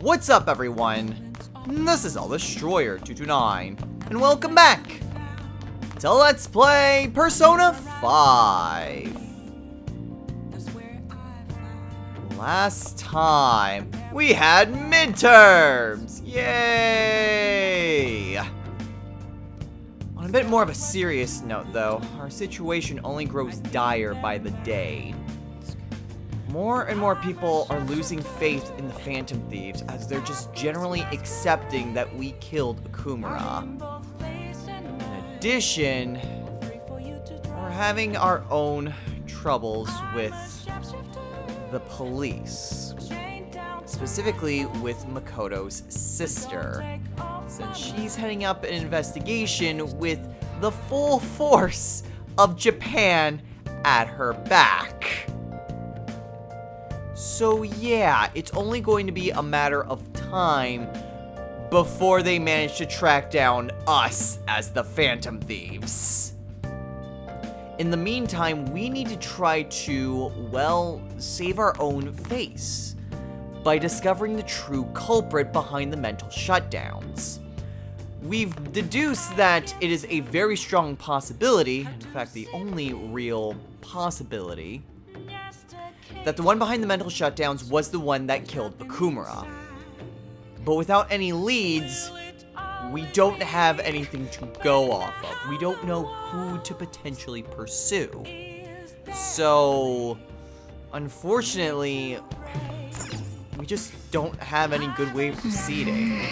What's up, everyone? This is AllDestroyer229, and welcome back to Let's Play Persona 5. Last time, we had midterms! Yay! On a bit more of a serious note, though, our situation only grows dire by the day. More and more people are losing faith in the Phantom Thieves as they're just generally accepting that we killed Okumura. In addition, we're having our own troubles with the police. Specifically with Makoto's sister, since she's heading up an investigation with the full force of Japan at her back. So yeah, it's only going to be a matter of time before they manage to track down us as the Phantom Thieves. In the meantime, we need to try to, well, save our own face by discovering the true culprit behind the mental shutdowns. We've deduced that it is a very strong possibility, in fact the only real possibility, that the one behind the mental shutdowns was the one that killed Okumura. But without any leads, we don't have anything to go off of. We don't know who to potentially pursue. So, unfortunately, we just don't have any good way of proceeding.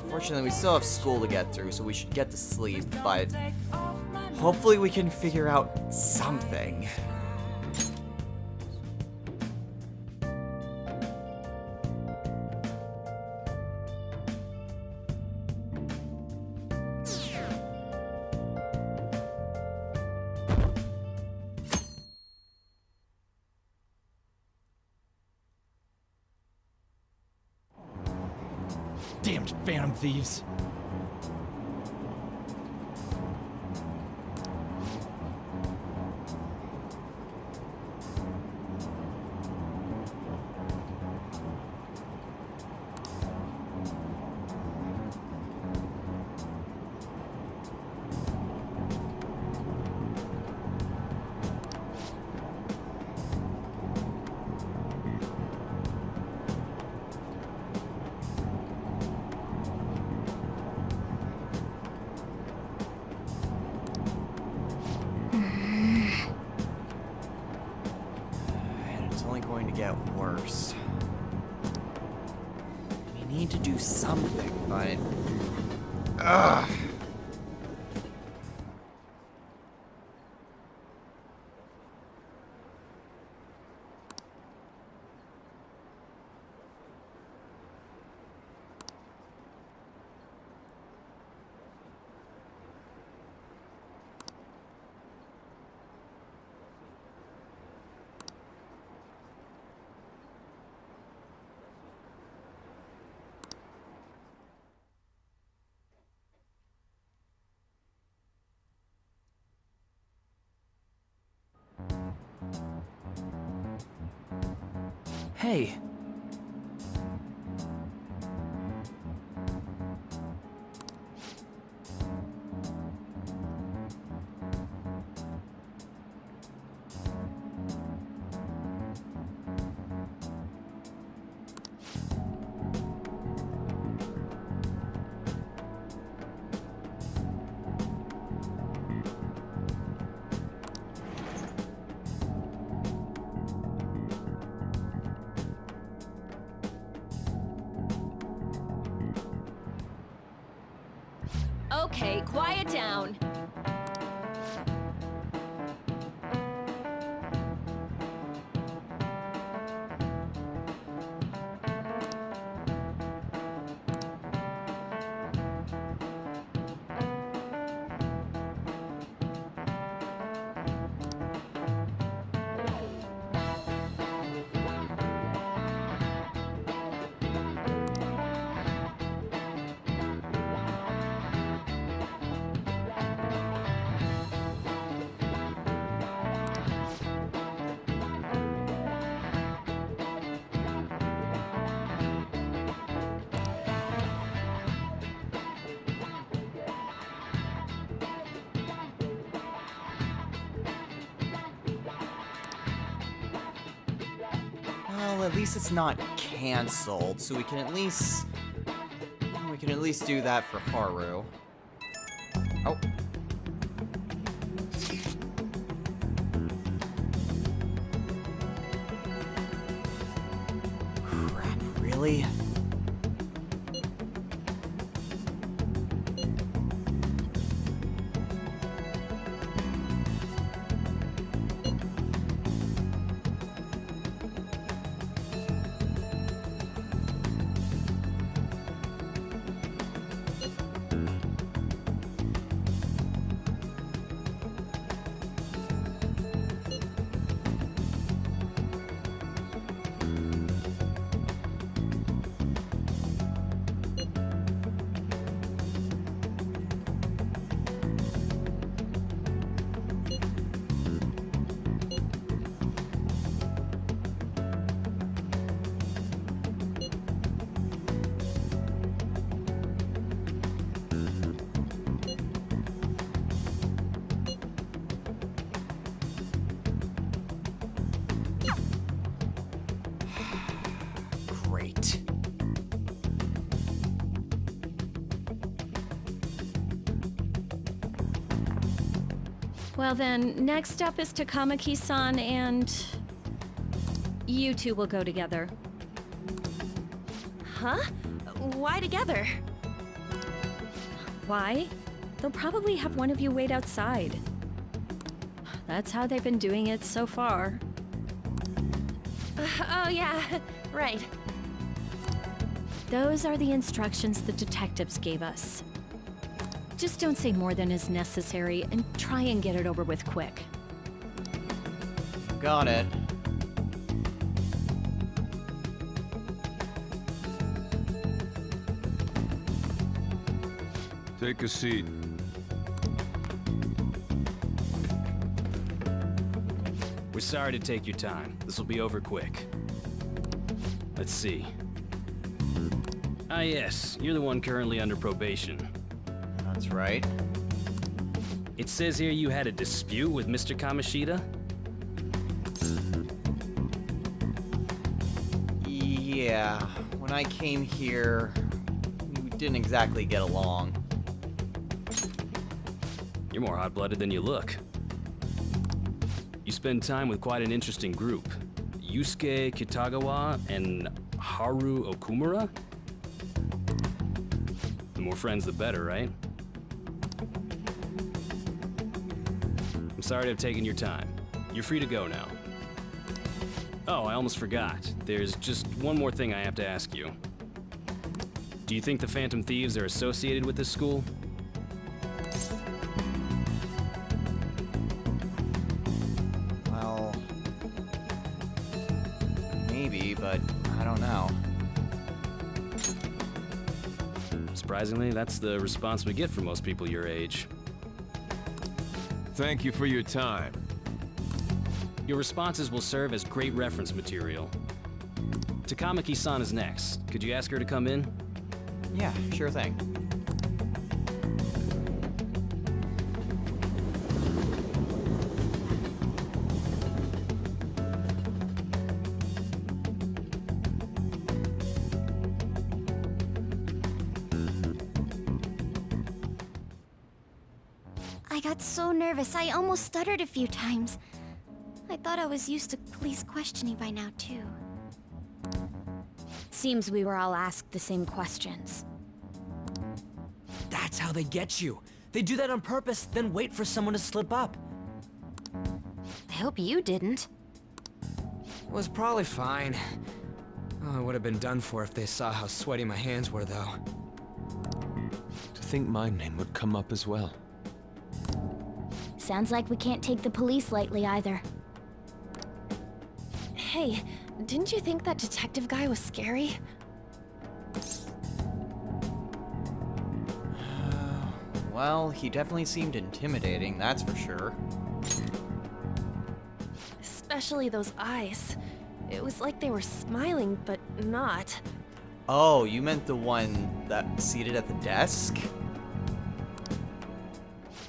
Unfortunately, we still have school to get through, so we should get to sleep, but hopefully we can figure out something. Damned Phantom Thieves. Going to get worse. We need to do something, but ugh. Hey. Okay, quiet down. at least it's not canceled, so we can at least do that for Haru. Oh. Crap, really? Great. Well then, next up is Takamaki-san and... you two will go together. Huh? Why together? Why? They'll probably have one of you wait outside. That's how they've been doing it so far. Oh yeah, right. Those are the instructions the detectives gave us. Just don't say more than is necessary and try and get it over with quick. Got it. Take a seat. We're sorry to take your time. This will be over quick. Let's see. Ah yes, you're the one currently under probation. That's right. It says here you had a dispute with Mr. Kamoshida? Yeah, when I came here, we didn't exactly get along. You're more hot-blooded than you look. You spend time with quite an interesting group. Yusuke Kitagawa and Haru Okumura? The more friends, the better, right? I'm sorry to have taken your time. You're free to go now. Oh, I almost forgot. There's just one more thing I have to ask you. Do you think the Phantom Thieves are associated with this school? Well, maybe, but I don't know. Surprisingly, that's the response we get from most people your age. Thank you for your time. Your responses will serve as great reference material. Takamaki-san is next. Could you ask her to come in? Yeah, sure thing. I got so nervous, I almost stuttered a few times. I thought I was used to police questioning by now, too. Seems we were all asked the same questions. That's how they get you. They do that on purpose, then wait for someone to slip up. I hope you didn't. Was probably fine. Oh, I would have been done for if they saw how sweaty my hands were, though. To think my name would come up as well. Sounds like we can't take the police lightly either. Hey, didn't you think that detective guy was scary? Well, he definitely seemed intimidating, that's for sure. Especially those eyes. It was like they were smiling, but not. Oh, you meant the one that seated at the desk?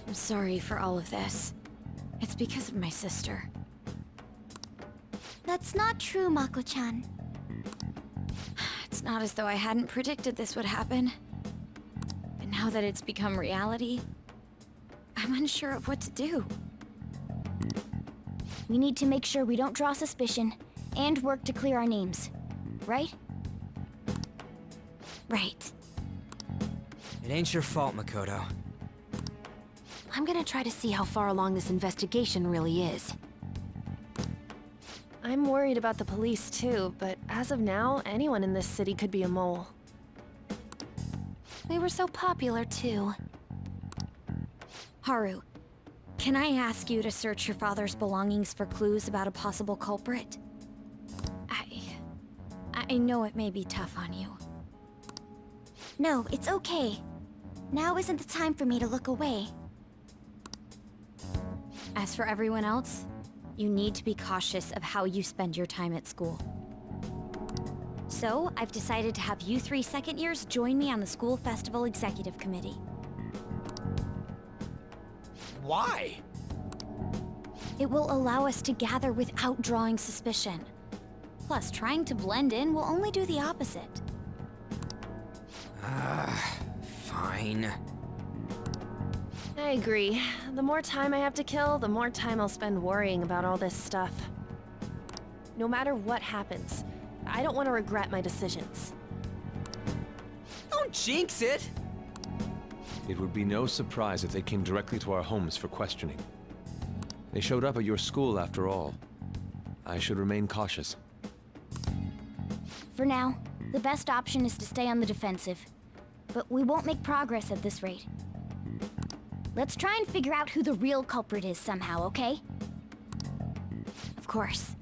I'm sorry for all of this. It's because of my sister. That's not true, Mako-chan. Not as though I hadn't predicted this would happen. But now that it's become reality, I'm unsure of what to do. We need to make sure we don't draw suspicion and work to clear our names. Right? Right. It ain't your fault, Makoto. I'm gonna try to see how far along this investigation really is. I'm worried about the police too, but as of now, anyone in this city could be a mole. We were so popular too. Haru, can I ask you to search your father's belongings for clues about a possible culprit? I know it may be tough on you. No, it's okay. Now isn't the time for me to look away. As for everyone else, you need to be cautious of how you spend your time at school. So, I've decided to have you 3 second years join me on the school festival executive committee. Why? It will allow us to gather without drawing suspicion. Plus, trying to blend in will only do the opposite. Fine. I agree. The more time I have to kill, the more time I'll spend worrying about all this stuff. No matter what happens, I don't want to regret my decisions. Don't jinx it! It would be no surprise if they came directly to our homes for questioning. They showed up at your school after all. I should remain cautious. For now, the best option is to stay on the defensive. But we won't make progress at this rate. Let's try and figure out who the real culprit is somehow, okay? Of course.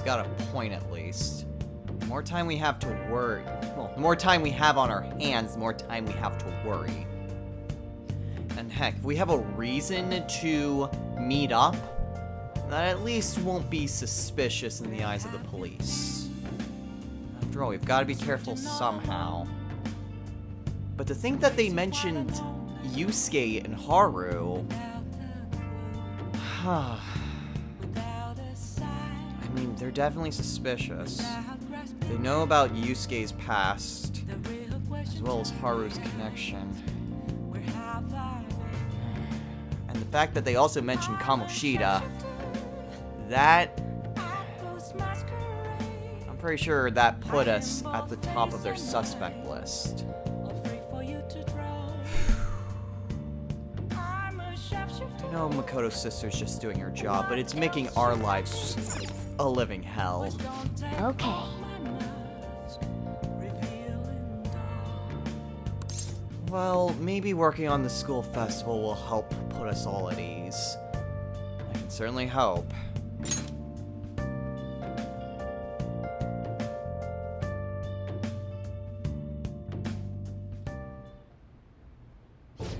Got a point at least. The more time we have to worry, well, the more time we have on our hands, the more time we have to worry. And heck, if we have a reason to meet up, that at least won't be suspicious in the eyes of the police. After all, we've got to be careful somehow. But to think that they mentioned Yusuke and Haru... I mean, they're definitely suspicious. They know about Yusuke's past, as well as Haru's connection. And the fact that they also mentioned Kamoshida, that... I'm pretty sure that put us at the top of their suspect list. I know Makoto's sister's just doing her job, but it's making our lives a living hell. Okay. Well, maybe working on the school festival will help put us all at ease. I can certainly hope.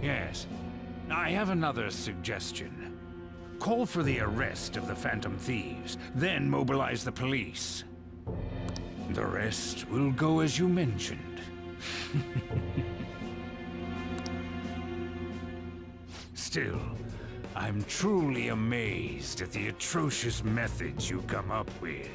Yes. I have another suggestion. Call for the arrest of the Phantom Thieves, then mobilize the police. The rest will go as you mentioned. Still, I'm truly amazed at the atrocious methods you come up with.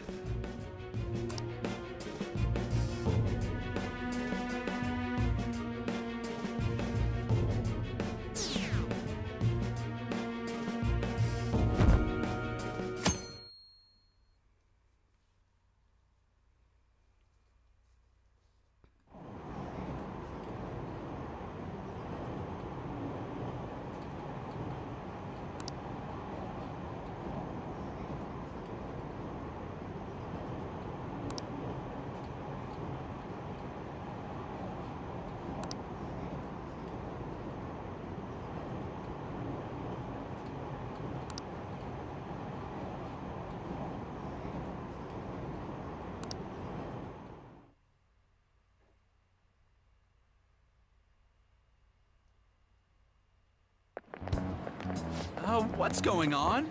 What's going on?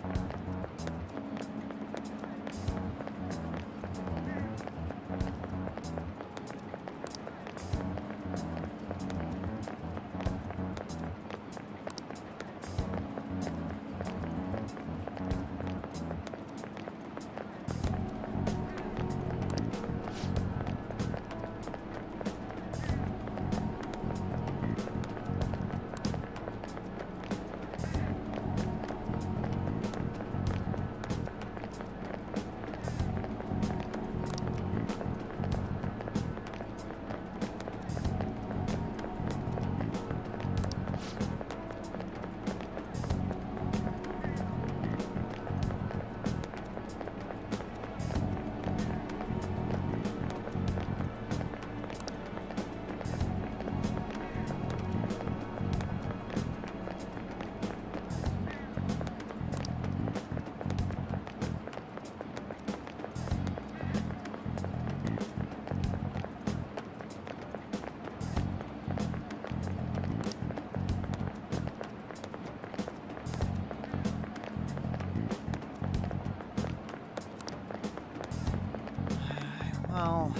Well,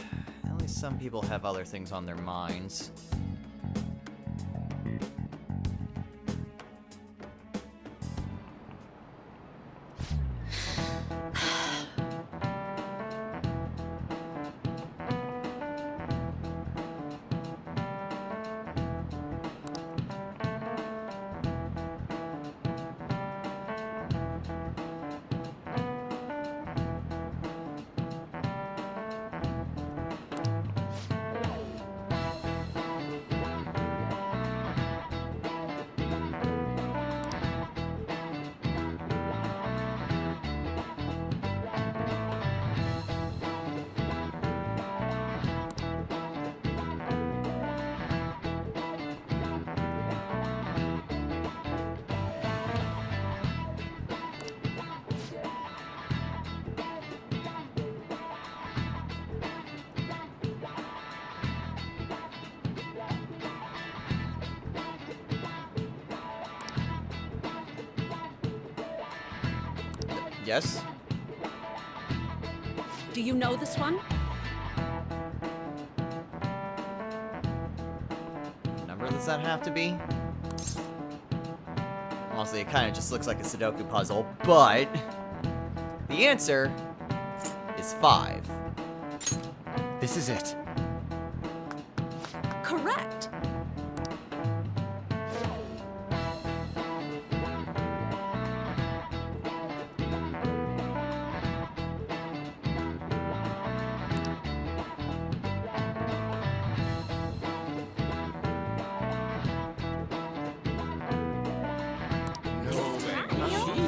at least some people have other things on their minds. Yes? Do you know this one? What number does that have to be? Honestly, it kind of just looks like a Sudoku puzzle, but the answer is 5. This is it. Correct.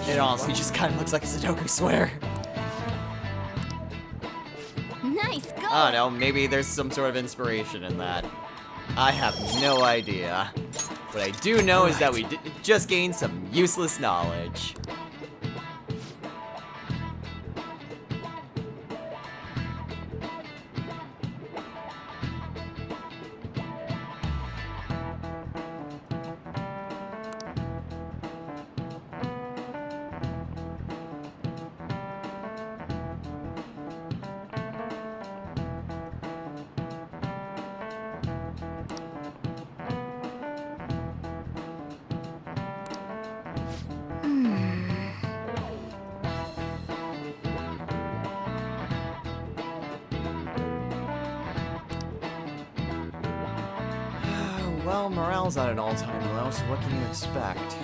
It honestly just kind of looks like a Sudoku sweater. Nice go! I don't know, maybe there's some sort of inspiration in that. I have no idea. What I do know is that we just gained some useless knowledge. Well, morale's at an all-time low, so what can you expect?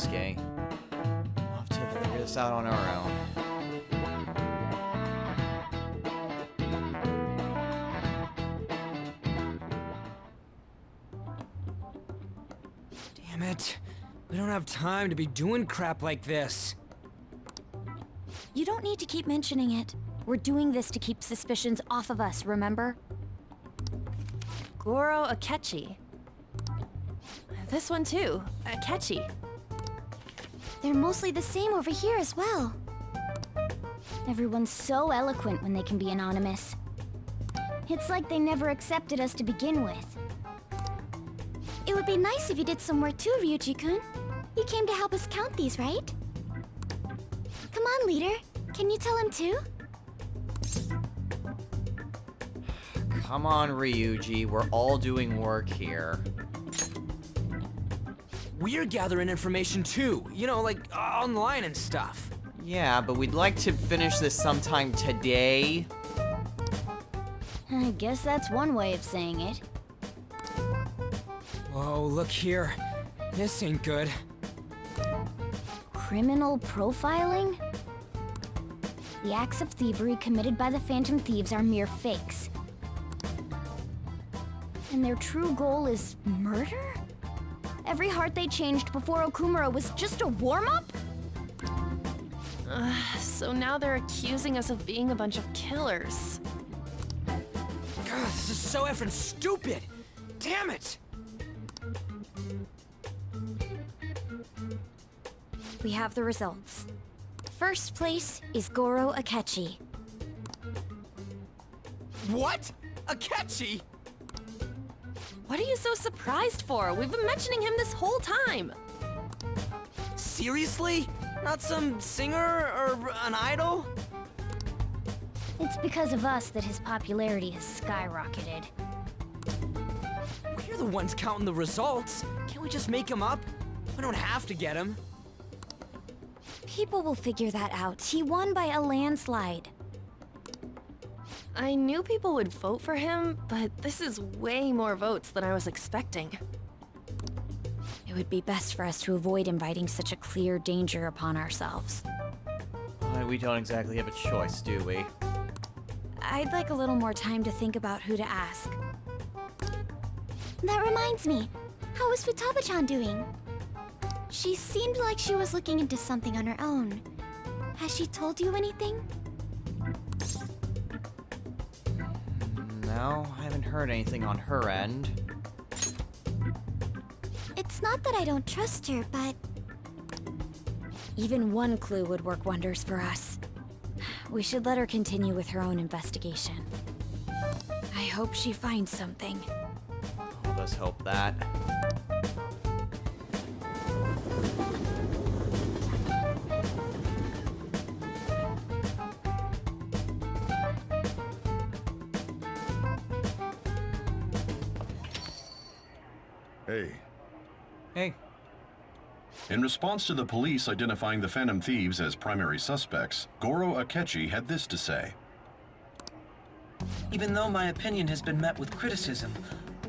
Ryosuke. We'll have to figure this out on our own. Damn it. We don't have time to be doing crap like this. You don't need to keep mentioning it. We're doing this to keep suspicions off of us, remember? Goro Akechi. This one too, Akechi. They're mostly the same over here as well. Everyone's so eloquent when they can be anonymous. It's like they never accepted us to begin with. It would be nice if you did some work too, Ryuji-kun. You came to help us count these, right? Come on, leader. Can you tell him too? Come on, Ryuji. We're all doing work here. We're gathering information too, you know, like online and stuff. Yeah, but we'd like to finish this sometime today. I guess that's one way of saying it. Whoa, look here. This ain't good. Criminal profiling? The acts of thievery committed by the Phantom Thieves are mere fakes. And their true goal is murder? Every heart they changed before Okumura was just a warm-up? So now they're accusing us of being a bunch of killers. God, this is so effing stupid! Damn it! We have the results. First place is Goro Akechi. What? Akechi? What are you so surprised for? We've been mentioning him this whole time. Seriously? Not some singer or an idol? It's because of us that his popularity has skyrocketed. We're the ones counting the results. Can't we just make him up? We don't have to get him. People will figure that out. He won by a landslide. I knew people would vote for him, but this is way more votes than I was expecting. It would be best for us to avoid inviting such a clear danger upon ourselves. We don't exactly have a choice, do we? I'd like a little more time to think about who to ask. That reminds me, how is Futaba-chan doing? She seemed like she was looking into something on her own. Has she told you anything? No, I haven't heard anything on her end. It's not that I don't trust her, but... Even one clue would work wonders for us. We should let her continue with her own investigation. I hope she finds something. Let's hope that. Hey. Hey. In response to the police identifying the Phantom Thieves as primary suspects, Goro Akechi had this to say. Even though my opinion has been met with criticism,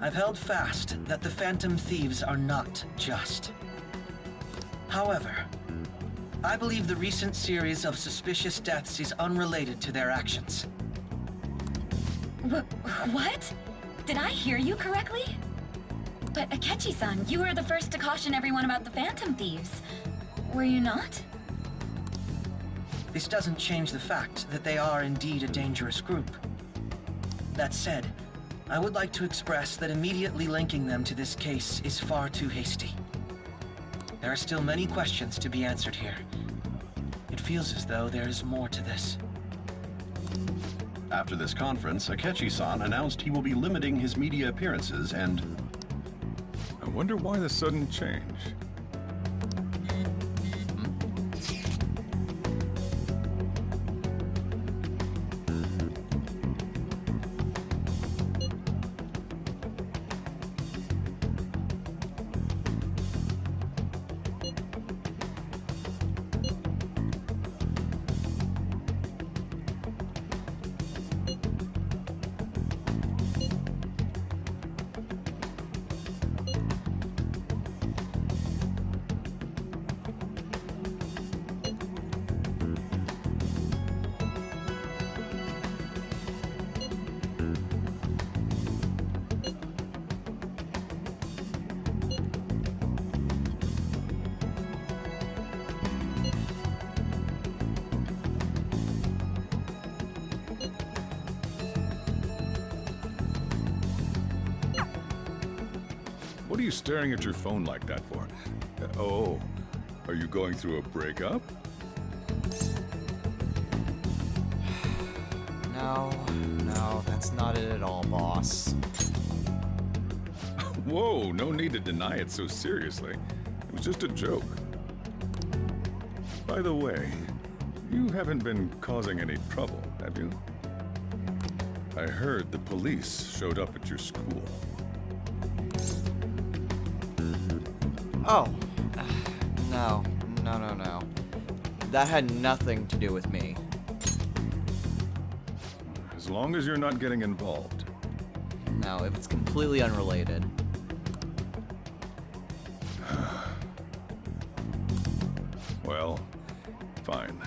I've held fast that the Phantom Thieves are not just. However, I believe the recent series of suspicious deaths is unrelated to their actions. What? Did I hear you correctly? But Akechi-san, you were the first to caution everyone about the Phantom Thieves. Were you not? This doesn't change the fact that they are indeed a dangerous group. That said, I would like to express that immediately linking them to this case is far too hasty. There are still many questions to be answered here. It feels as though there is more to this. After this conference, Akechi-san announced he will be limiting his media appearances and... I wonder why the sudden change. are you staring at your phone like that for? Oh, are you going through a breakup? No, that's not it at all, boss. Whoa, no need to deny it so seriously. It was just a joke. By the way, you haven't been causing any trouble, have you? I heard the police showed up at your school. Oh. No. That had nothing to do with me. As long as you're not getting involved. No, if it's completely unrelated. Well, fine.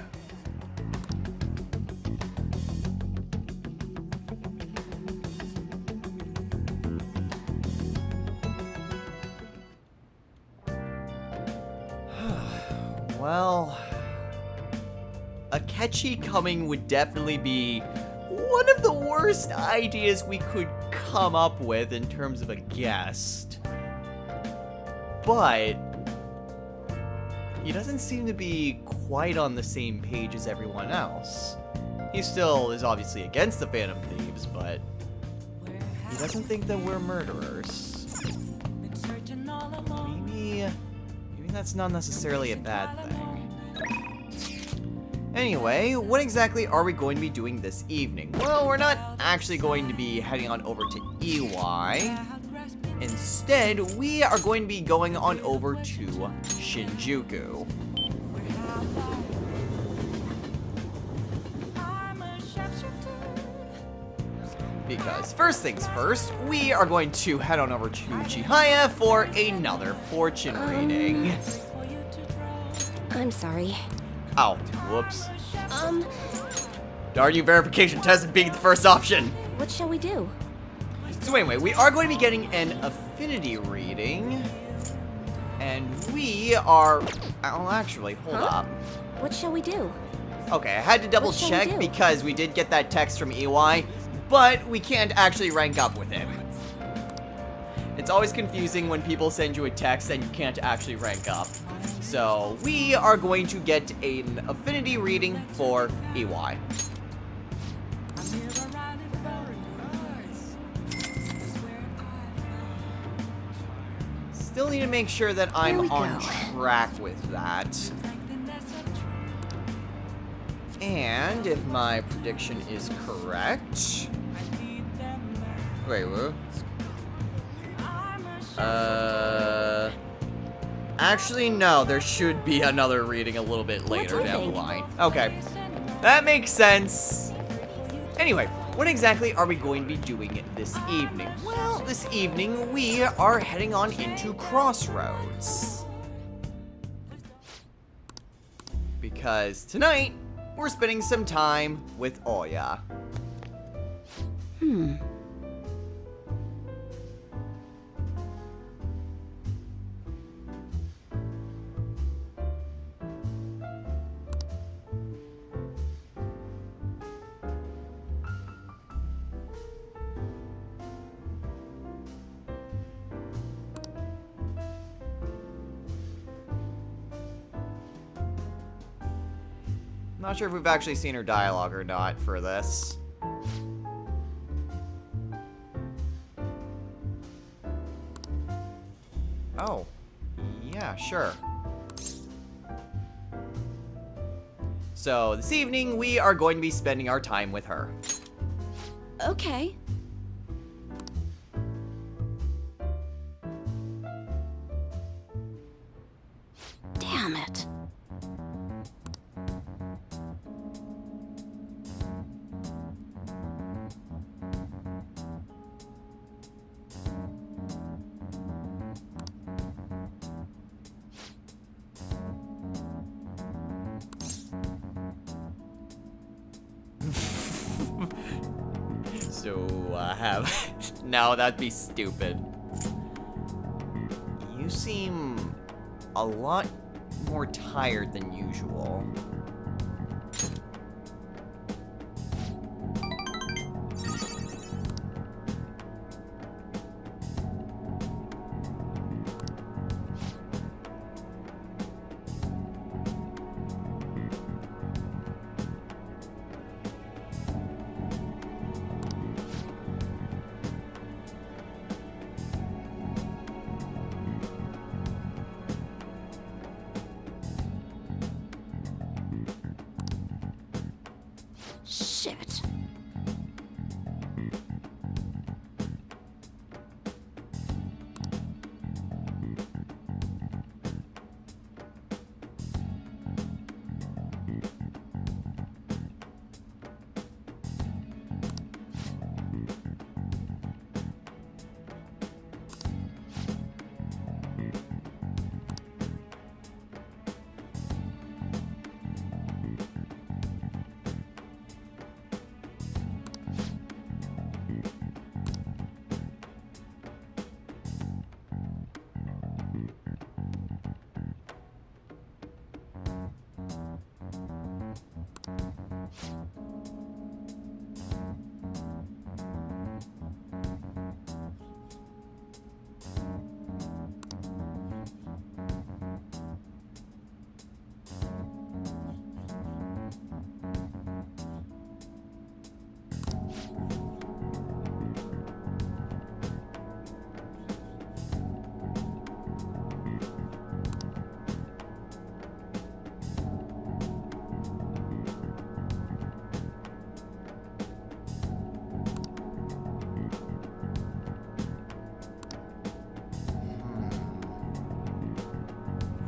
Well, Akechi coming would definitely be one of the worst ideas we could come up with in terms of a guest. But he doesn't seem to be quite on the same page as everyone else. He still is obviously against the Phantom Thieves, but he doesn't think that we're murderers. Maybe that's not necessarily a bad thing. Anyway, what exactly are we going to be doing this evening? Well, we're not actually going to be heading on over to EY. Instead, we are going to be going on over to Shinjuku. Because first things first, we are going to head on over to Chihaya for another fortune reading. I'm sorry. Oh, whoops. Darn you, verification test being the first option. What shall we do? So anyway, we are going to be getting an affinity reading. And we are... Oh, actually, hold up. What shall we do? Okay, I had to double check because we did get that text from EY, but we can't actually rank up with him. It's always confusing when people send you a text and you can't actually rank up. So, we are going to get an affinity reading for EY. Still need to make sure that I'm on track with that. And if my prediction is correct... Wait, what? Actually, no, there should be another reading a little bit later down the line. Okay, that makes sense. Anyway, what exactly are we going to be doing this evening? Well, this evening we are heading on into Crossroads. Because tonight, we're spending some time with Oya. Not sure if we've actually seen her dialogue or not for this. Oh, yeah, sure. So this evening, we are going to be spending our time with her. Okay. Damn it. So, no, that'd be stupid. You seem a lot more tired than usual. Shit.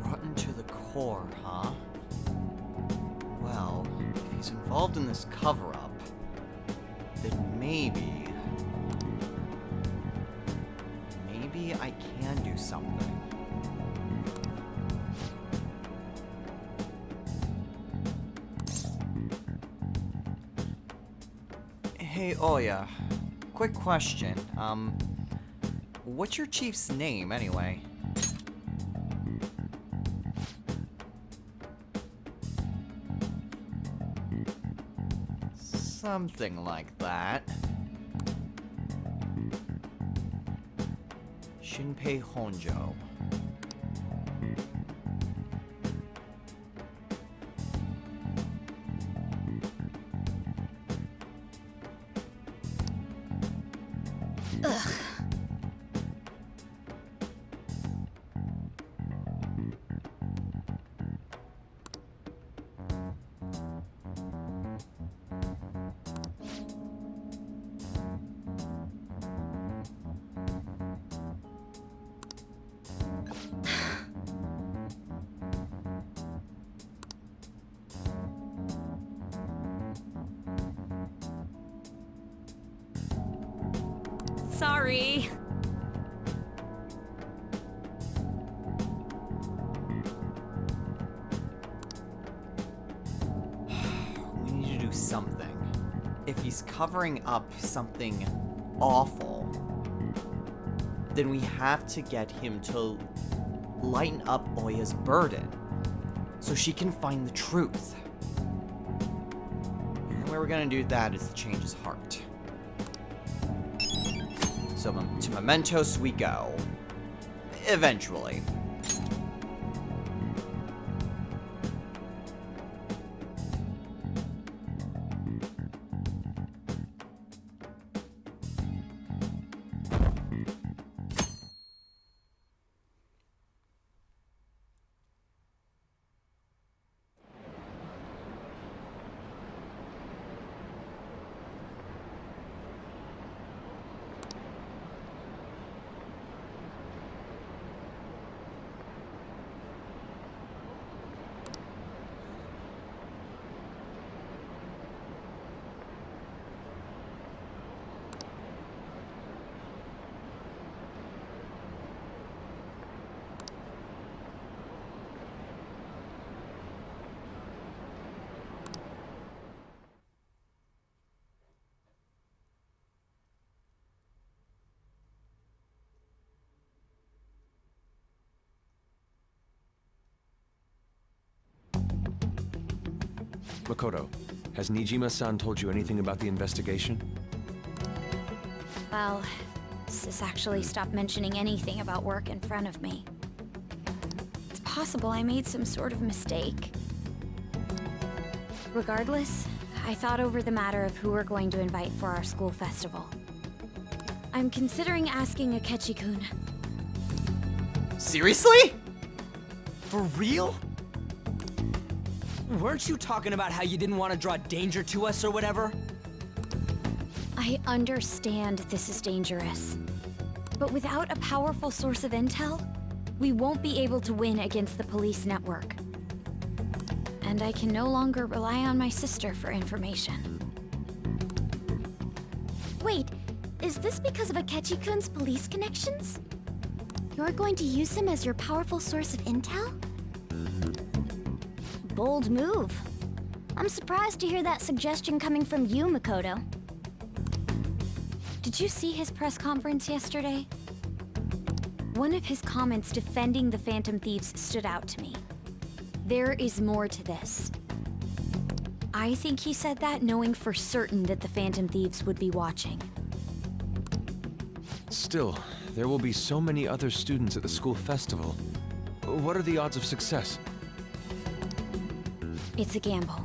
Rotten to the core, huh? Well, if he's involved in this cover-up, then maybe I can do something. Hey, Oya. Quick question. What's your chief's name, anyway? Something like that. Shinpei Honjo. Ugh. Sorry. We need to do something. If he's covering up something awful, then we have to get him to lighten up Oya's burden so she can find the truth. And the way we're gonna do that is to change his heart. So to Mementos we go. Eventually. Makoto, has Nijima-san told you anything about the investigation? Well, Sis actually stopped mentioning anything about work in front of me. It's possible I made some sort of mistake. Regardless, I thought over the matter of who we're going to invite for our school festival. I'm considering asking Akechi-kun. Seriously? For real? Weren't you talking about how you didn't want to draw danger to us or whatever? I understand this is dangerous. But without a powerful source of intel, we won't be able to win against the police network. And I can no longer rely on my sister for information. Wait, is this because of Akechi-kun's police connections? You're going to use him as your powerful source of intel? Bold move. I'm surprised to hear that suggestion coming from you, Makoto. Did you see his press conference yesterday? One of his comments defending the Phantom Thieves stood out to me. There is more to this. I think he said that knowing for certain that the Phantom Thieves would be watching. Still, there will be so many other students at the school festival. What are the odds of success? It's a gamble.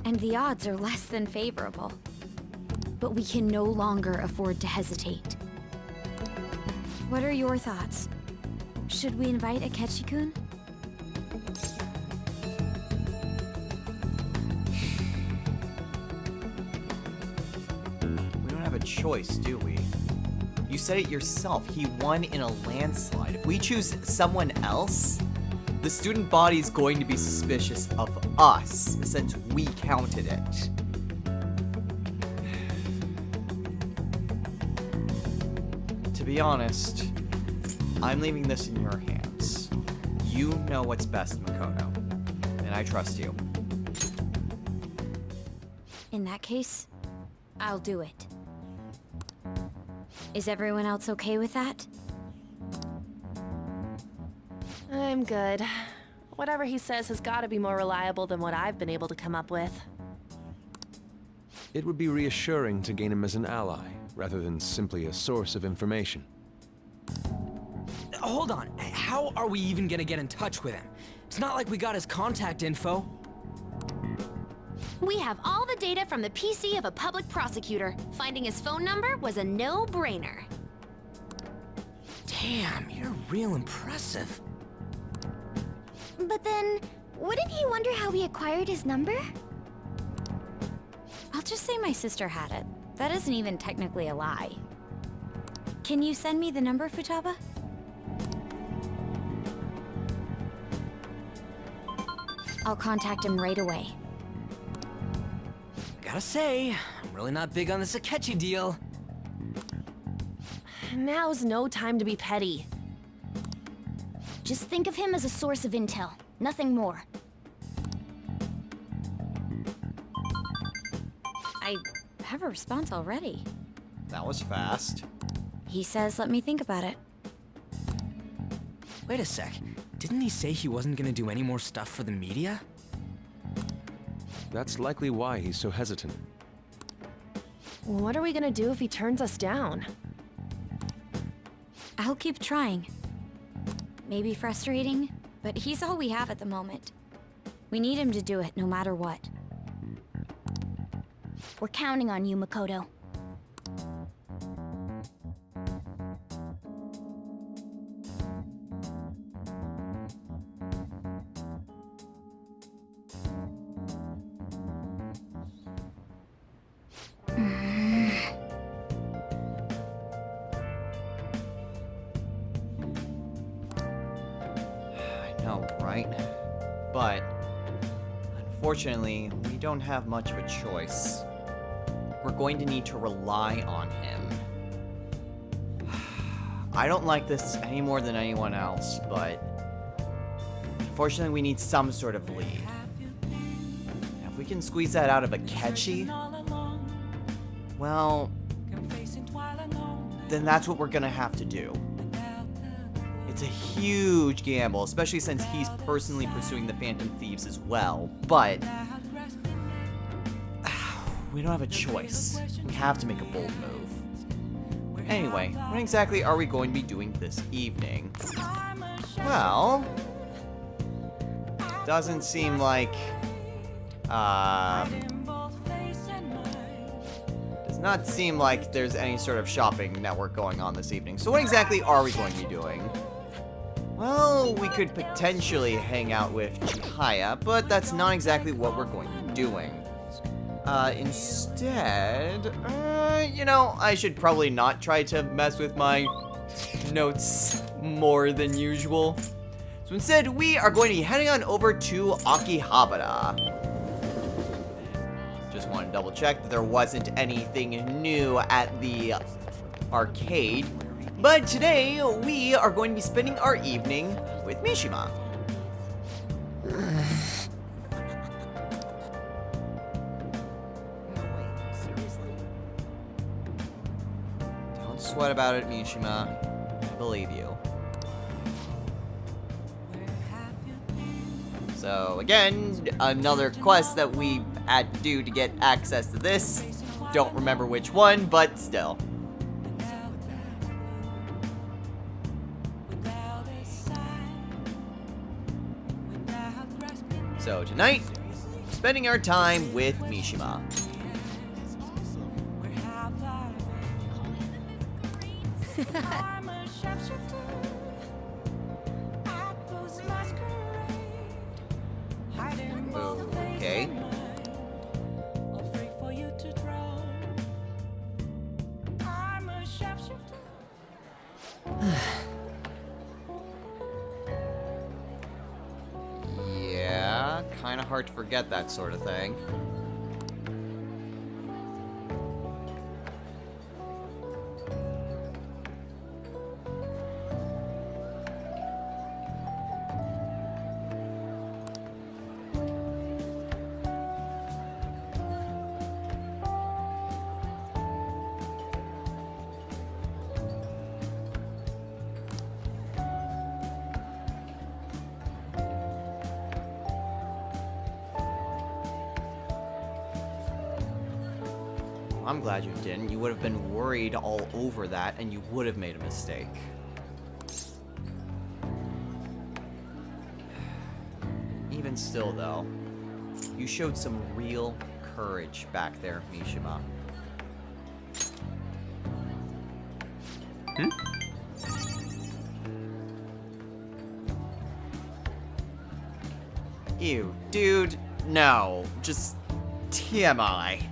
And the odds are less than favorable. But we can no longer afford to hesitate. What are your thoughts? Should we invite Akechi-kun? We don't have a choice, do we? You said it yourself, he won in a landslide. If we choose someone else, the student body is going to be suspicious of us, since we counted it. To be honest, I'm leaving this in your hands. You know what's best, Makoto, and I trust you. In that case, I'll do it. Is everyone else okay with that? I'm good. Whatever he says has got to be more reliable than what I've been able to come up with. It would be reassuring to gain him as an ally, rather than simply a source of information. Hold on, how are we even gonna get in touch with him? It's not like we got his contact info. We have all the data from the PC of a public prosecutor. Finding his phone number was a no-brainer. Damn, you're real impressive. But then, wouldn't he wonder how we acquired his number? I'll just say my sister had it. That isn't even technically a lie. Can you send me the number, Futaba? I'll contact him right away. Gotta say, I'm really not big on this Akechi deal. Now's no time to be petty. Just think of him as a source of intel, nothing more. I have a response already. That was fast. He says, let me think about it. Wait a sec, didn't he say he wasn't gonna do any more stuff for the media? That's likely why he's so hesitant. What are we gonna do if he turns us down? I'll keep trying. Maybe frustrating, but he's all we have at the moment. We need him to do it no matter what. We're counting on you, Makoto. But unfortunately, we don't have much of a choice. We're going to need to rely on him. I don't like this any more than anyone else, but unfortunately we need some sort of lead. If we can squeeze that out of Akechi, well, then that's what we're gonna have to do. It's a huge gamble, especially since he's personally pursuing the Phantom Thieves as well, but we don't have a choice. We have to make a bold move. Anyway, what exactly are we going to be doing this evening? Well, doesn't seem like, does not seem like there's any sort of shopping network going on this evening. So what exactly are we going to be doing? Well, we could potentially hang out with Chihaya, but that's not exactly what we're going to be doing. Instead, you know, I should probably not try to mess with my notes more than usual. So instead, we are going to be heading on over to Akihabara. Just want to double check that there wasn't anything new at the arcade. But today, we are going to be spending our evening with Mishima. Don't sweat about it, Mishima. I believe you. So again, another quest that we had to do to get access to this. Don't remember which one, but still. So tonight, spending our time with Mishima. Okay. Yeah, kind of hard to forget that sort of thing. I'm glad you didn't. You would have been worried all over that, and you would have made a mistake. Even still, though, you showed some real courage back there, Mishima. Ew, dude, no. Just TMI.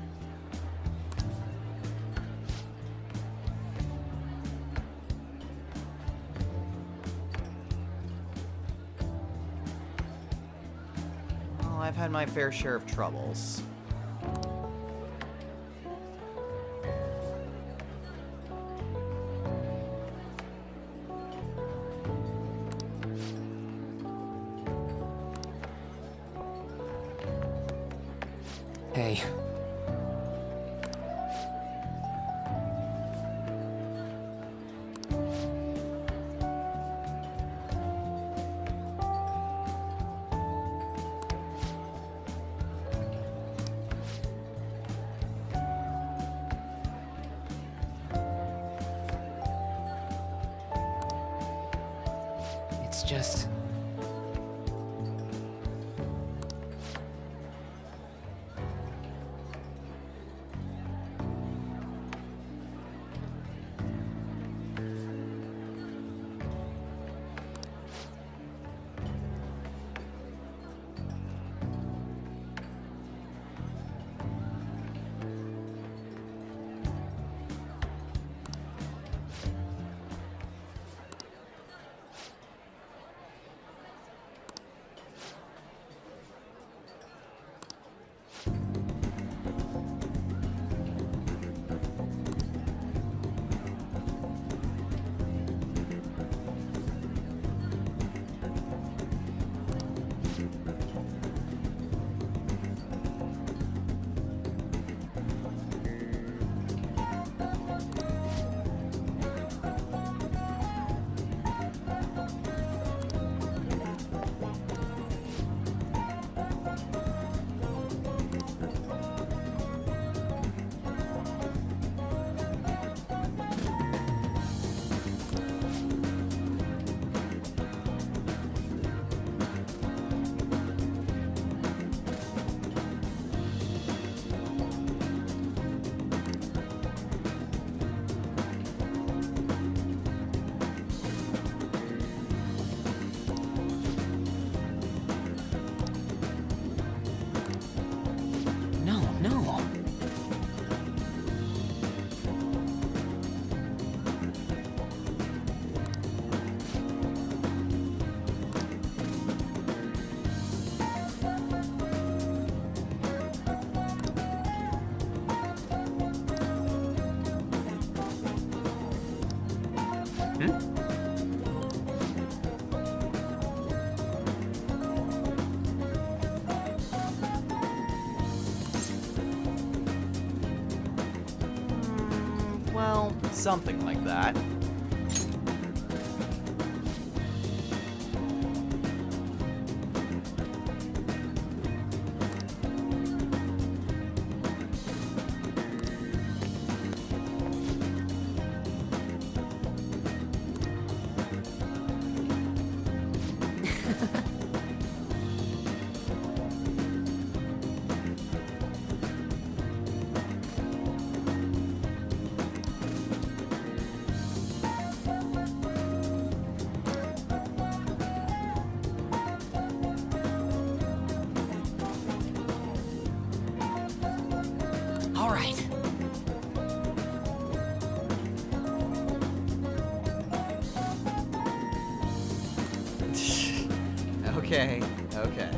I've had my fair share of troubles. Hey. It's just... Well, something like that. All right. Okay, okay.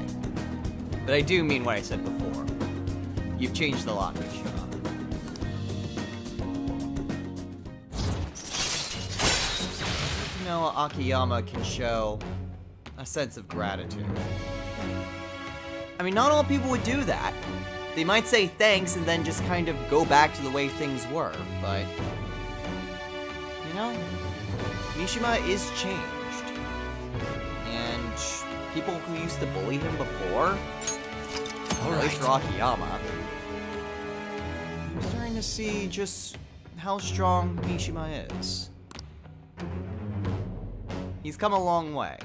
But I do mean what I said before. You've changed a lot, Mishima. Noah Akiyama can show a sense of gratitude. I mean, not all people would do that. They might say thanks and then just kind of go back to the way things were, but... You know, Mishima is changed. And people who used to bully him before, at least for Akiyama, I'm starting to see just how strong Mishima is. He's come a long way.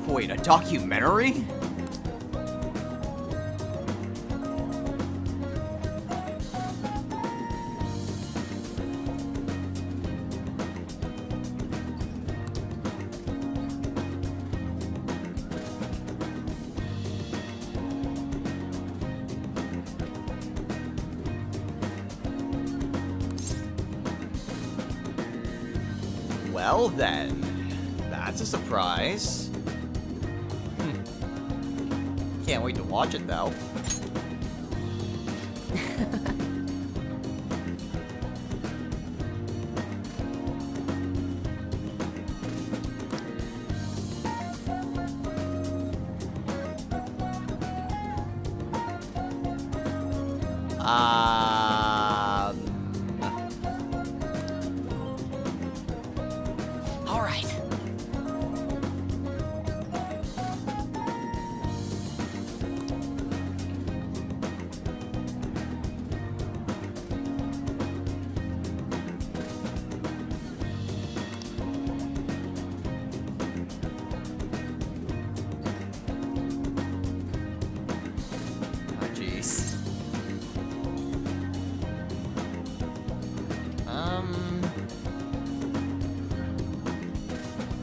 Wait, a documentary? Well then, that's a surprise. Can't wait to watch it though. All right. Oh, jeez.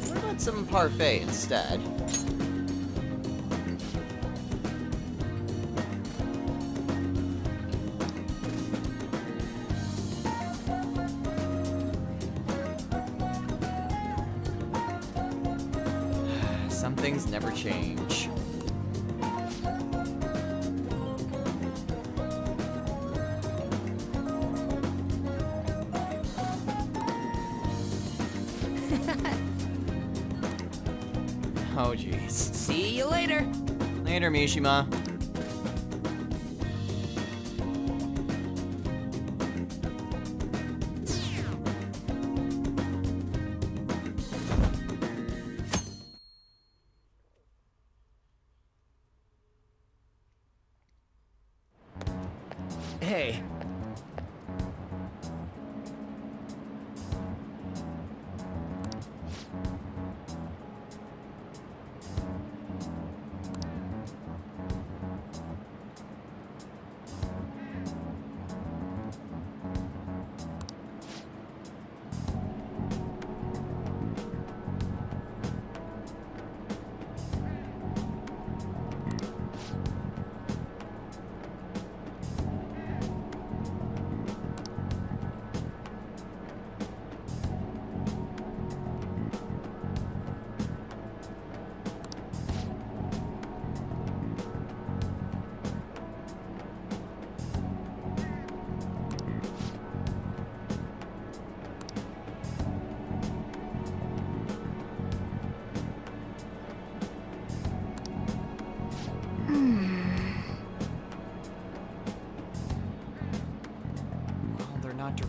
What about some parfait instead? Some things never change. Oh, jeez. See you later. Later, Mishima. Hey.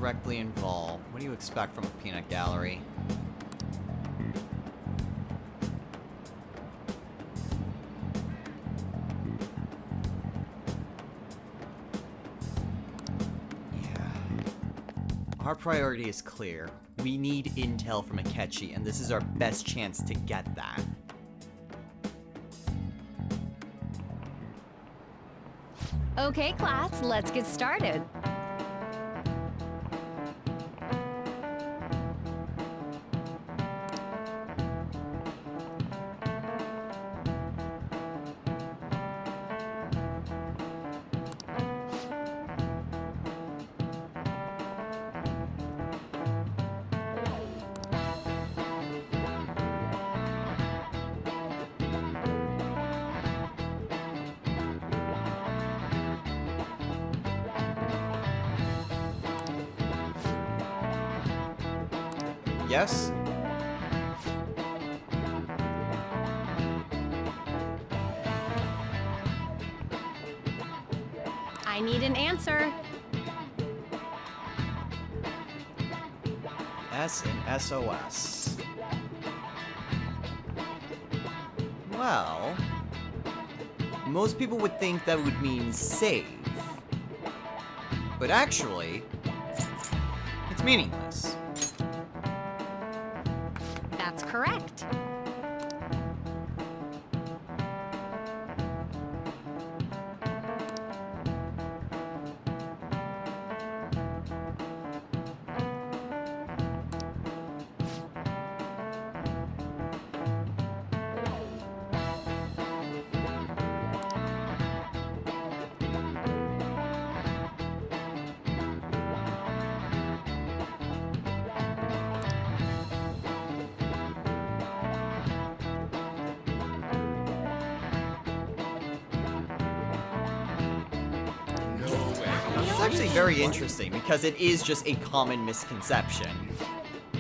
directly involved. What do you expect from a peanut gallery? Our priority is clear. We need intel from Akechi, and this is our best chance to get that. Okay, class, let's get started. Yes? I need an answer. S and SOS. Well, most people would think that would mean save. But actually, it's meaningless. That's correct. It's actually very interesting because it is just a common misconception.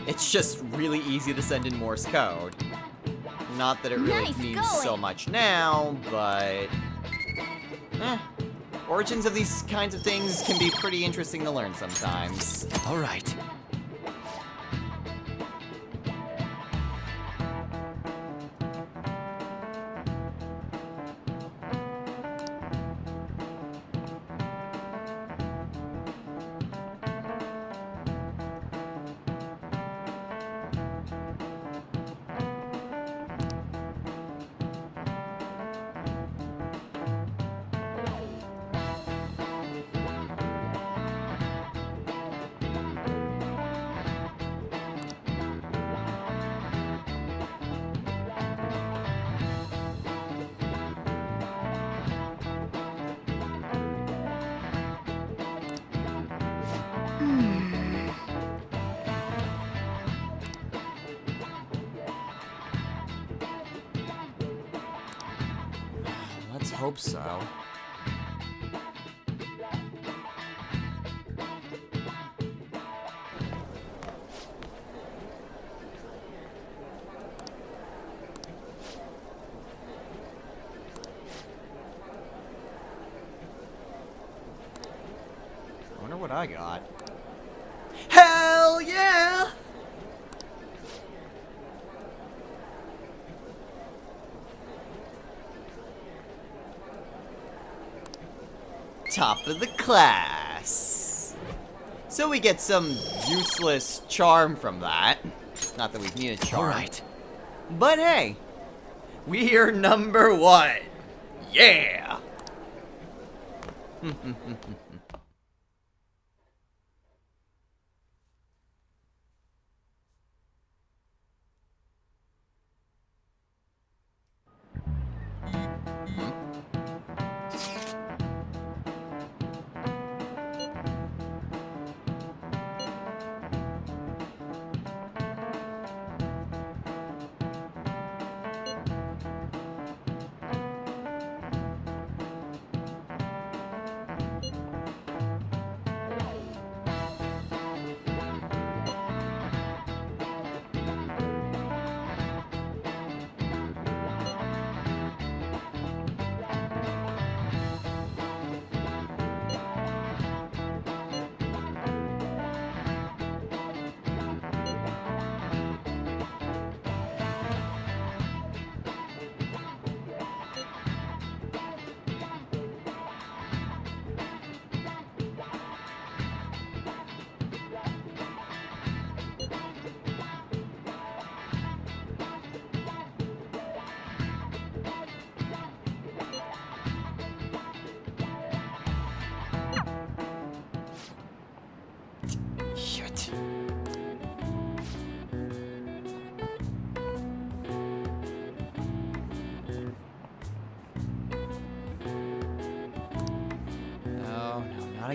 It's just really easy to send in Morse code. Not that it really Nice means going. so much now, but... Origins of these kinds of things can be pretty interesting to learn sometimes. All right. Let's hope so. I wonder what I got. Hell yeah! Top of the class. So we get some useless charm from that. Not that we've needed charm. All right. But hey, we're number 1. Yeah!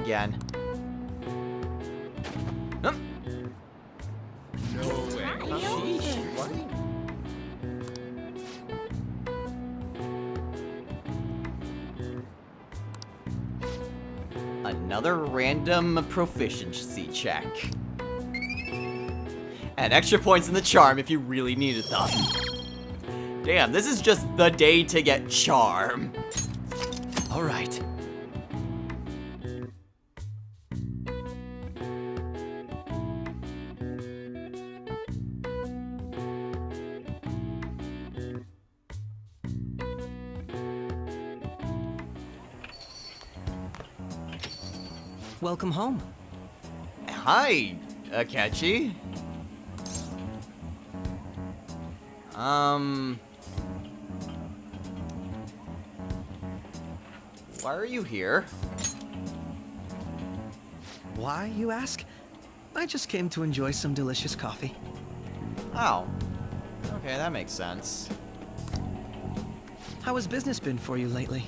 again. Another random proficiency check. And extra points in the charm if you really needed them. Damn, this is just the day to get charm. All right. Welcome home. Hi, Akechi. Why are you here? Why, you ask? I just came to enjoy some delicious coffee. Oh. Okay, that makes sense. How has business been for you lately?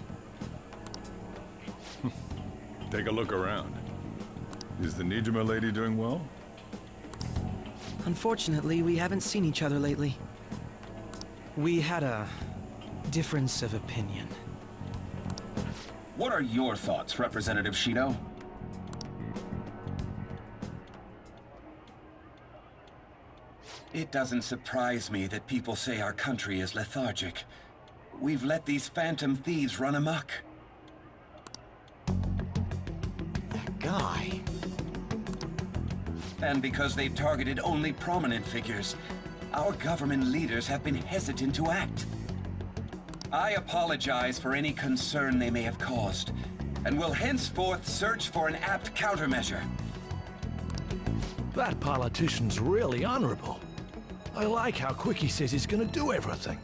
Take a look around. Is the Nijima lady doing well? Unfortunately, we haven't seen each other lately. We had a difference of opinion. What are your thoughts, Representative Shido? It doesn't surprise me that people say our country is lethargic. We've let these phantom thieves run amok. That guy. And because they've targeted only prominent figures, our government leaders have been hesitant to act. I apologize for any concern they may have caused, and will henceforth search for an apt countermeasure. That politician's really honorable. I like how quick he says he's gonna do everything.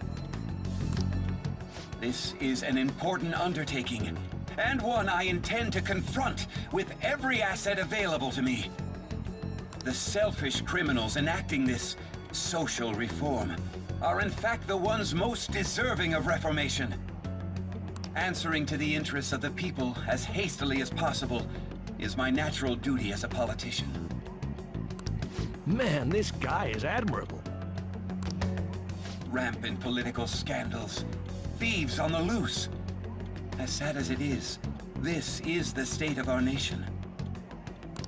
This is an important undertaking, and one I intend to confront with every asset available to me. The selfish criminals enacting this social reform are in fact the ones most deserving of reformation. Answering to the interests of the people as hastily as possible is my natural duty as a politician. Man, this guy is admirable. Rampant political scandals, thieves on the loose. As sad as it is, this is the state of our nation.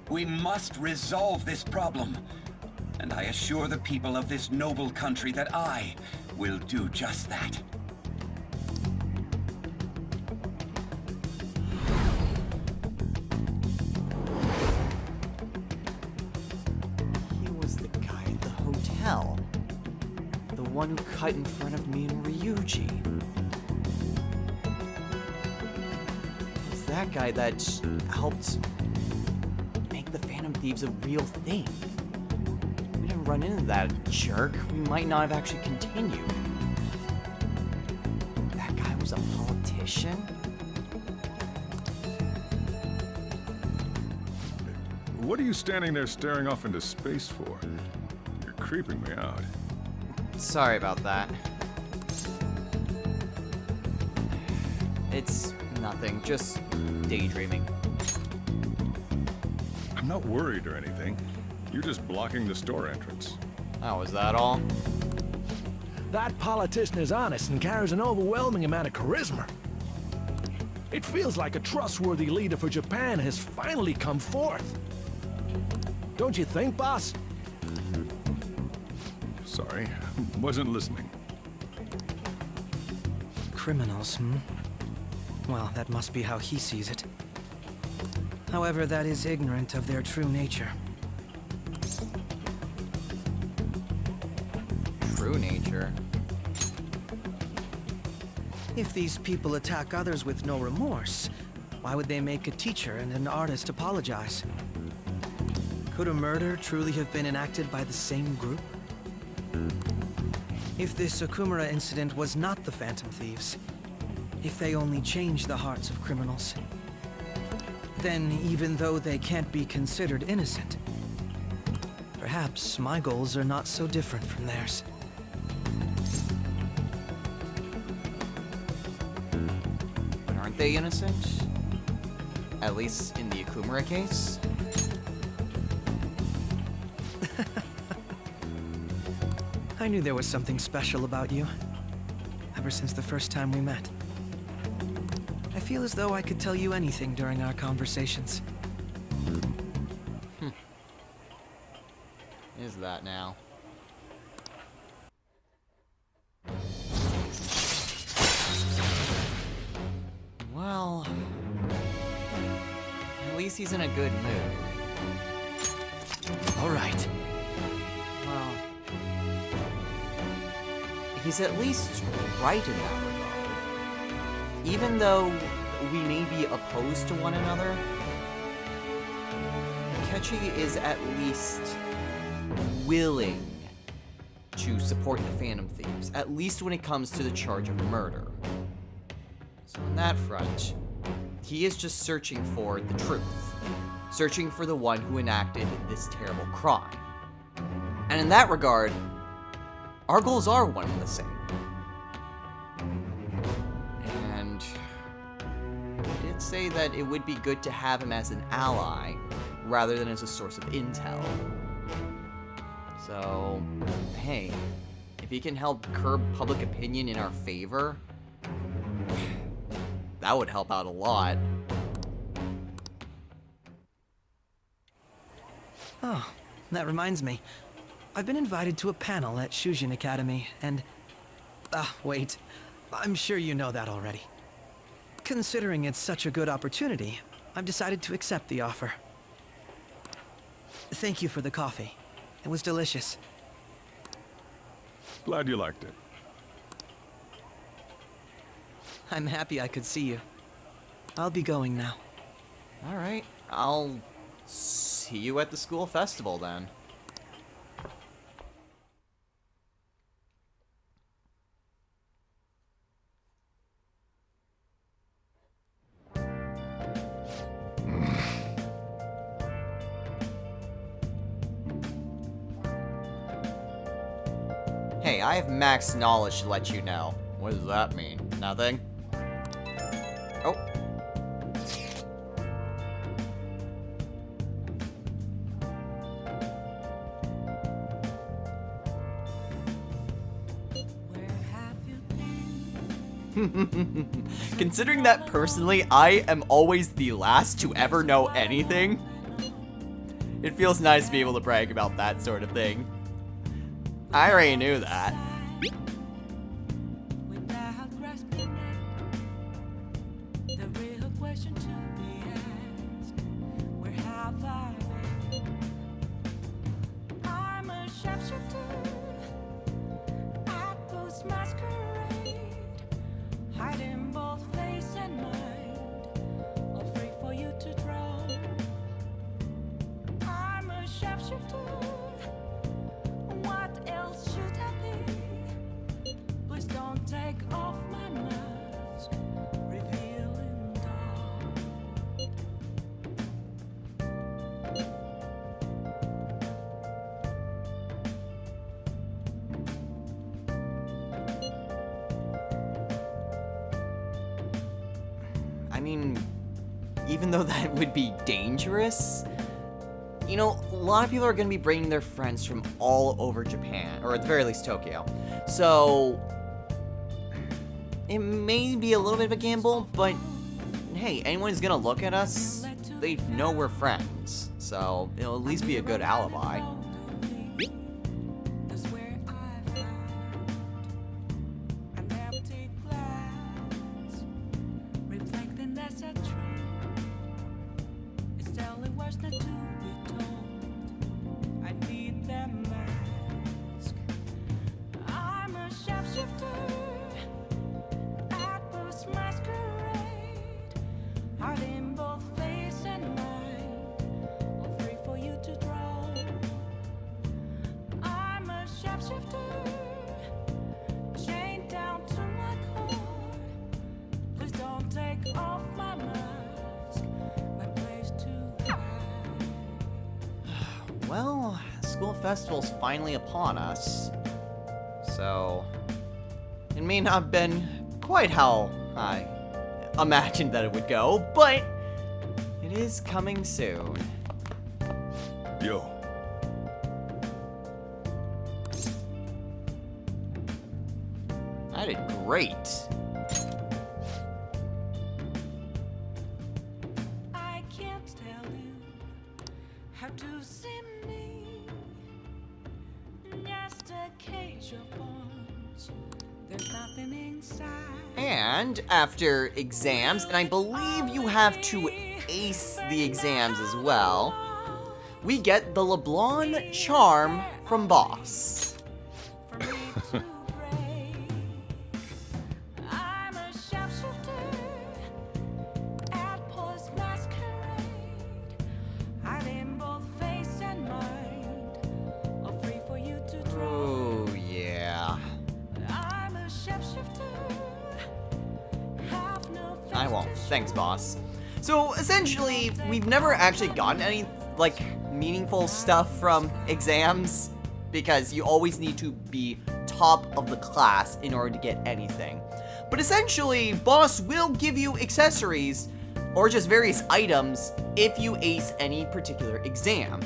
We must resolve this problem, and I assure the people of this noble country that I will do just that. He was the guy at the hotel. The one who cut in front of me and Ryuji. It's that guy that helped make the Phantom Thieves a real thing. We didn't run into that jerk. We might not have actually continued. That guy was a politician? What are you standing there staring off into space for? You're creeping me out. Sorry about that. It's nothing, just daydreaming. I'm not worried or anything. You're just blocking the store entrance. Oh, is that all? That politician is honest and carries an overwhelming amount of charisma. It feels like a trustworthy leader for Japan has finally come forth. Don't you think, boss? Sorry, wasn't listening. Criminals, Well, that must be how he sees it. However, that is ignorant of their true nature. True nature? If these people attack others with no remorse, why would they make a teacher and an artist apologize? Could a murder truly have been enacted by the same group? If this Okumura incident was not the Phantom Thieves, if they only changed the hearts of criminals, then even though they can't be considered innocent, perhaps my goals are not so different from theirs. But aren't they innocent? At least in the Okumura Kumara case? I knew there was something special about you, ever since the first time we met. I feel as though I could tell you anything during our conversations. Is that now? Well, at least he's in a good mood. All right. Well, he's at least right in that regard. Even though we may be opposed to one another, Akechi is at least willing to support the Phantom Thieves, at least when it comes to the charge of murder. So on that front, he is just searching for the truth, searching for the one who enacted this terrible crime. And in that regard, our goals are one and the same. And I did say that it would be good to have him as an ally, rather than as a source of intel. So, hey, if he can help curb public opinion in our favor, that would help out a lot. Oh, that reminds me. I've been invited to a panel at Shujin Academy, and... wait. I'm sure you know that already. Considering it's such a good opportunity, I've decided to accept the offer. Thank you for the coffee. It was delicious. Glad you liked it. I'm happy I could see you. I'll be going now. Alright, I'll see you at the school festival then. Hey, I have max knowledge to let you know. What does that mean? Nothing? Oh. Considering that personally, I am always the last to ever know anything, it feels nice to be able to brag about that sort of thing. I already knew that. I mean, even though that would be dangerous, you know, a lot of people are going to be bringing their friends from all over Japan, or at the very least Tokyo. So, it may be a little bit of a gamble, but hey, anyone who's going to look at us, they know we're friends. So, it'll at least be a good alibi. Well, school festival's finally upon us, so it may not have been quite how I imagined that it would go, but it It is coming soon. Yo. I did great. I can't tell you how to see me. Just a cage of bones. There's nothing inside. And after exams, and I believe you have to ace the exams as well, we get the LeBlanc charm from Boss. I'm a sharpshooter at Post Masquerade. Hiding both face and mind. All free for you to draw. Oh, yeah. I'm a sharpshooter. Have no face I won't. to Thanks, Boss. So, essentially, we've never actually gotten any, like, meaningful stuff from exams, because you always need to be top of the class in order to get anything. But essentially, Boss will give you accessories, or just various items, if you ace any particular exam.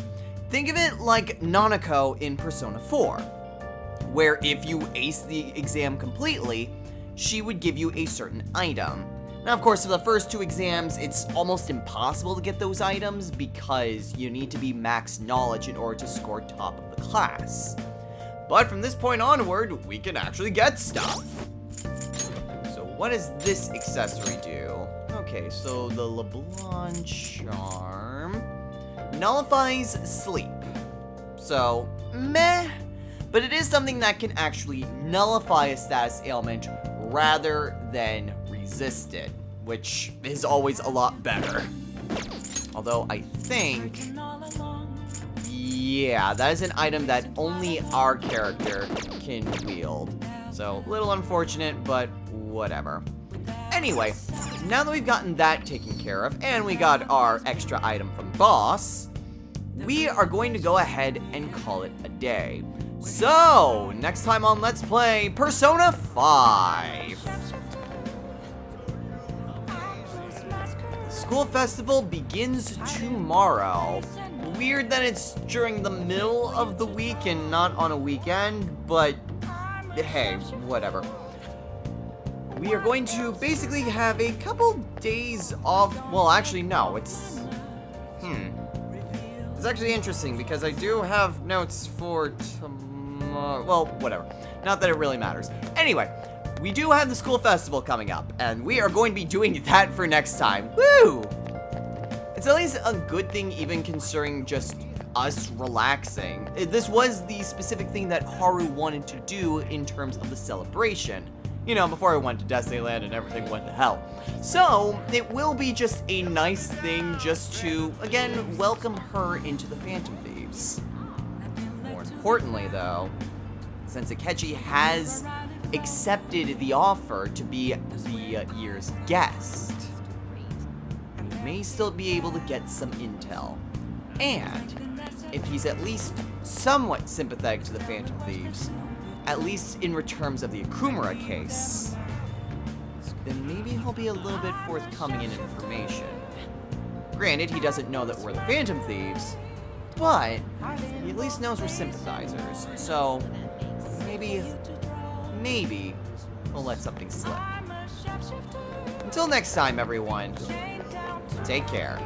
Think of it like Nanako in Persona 4, where if you ace the exam completely, she would give you a certain item. Now, of course, for the first 2 exams, it's almost impossible to get those items because you need to be max knowledge in order to score top of the class. But from this point onward, we can actually get stuff. So what does this accessory do? Okay, so the LeBlanc charm nullifies sleep. So, meh. But it is something that can actually nullify a status ailment rather than resist it, which is always a lot better. Although I think, yeah, that is an item that only our character can wield. So, a little unfortunate, but whatever. Anyway, now that we've gotten that taken care of, and we got our extra item from Boss, we are going to go ahead and call it a day. So, next time on Let's Play Persona 5. School festival begins tomorrow. Weird that it's during the middle of the week and not on a weekend, but hey, whatever. We are going to basically have a couple days off. Well, actually, no, it's actually interesting because I do have notes for tomorrow. Well, whatever. Not that it really matters. Anyway, we do have the school festival coming up, and we are going to be doing that for next time. Woo! It's at least a good thing, even considering just us relaxing. This was the specific thing that Haru wanted to do in terms of the celebration. You know, before I went to Destinyland and everything went to hell. So, it will be just a nice thing just to, again, welcome her into the Phantom Thieves. More importantly, though, since Akechi has accepted the offer to be the year's guest, we may still be able to get some intel. And if he's at least somewhat sympathetic to the Phantom Thieves, at least in terms of the Akumura case, then maybe he'll be a little bit forthcoming in information. Granted, he doesn't know that we're the Phantom Thieves, but he at least knows we're sympathizers, so maybe we'll let something slip. Until next time, everyone, take care.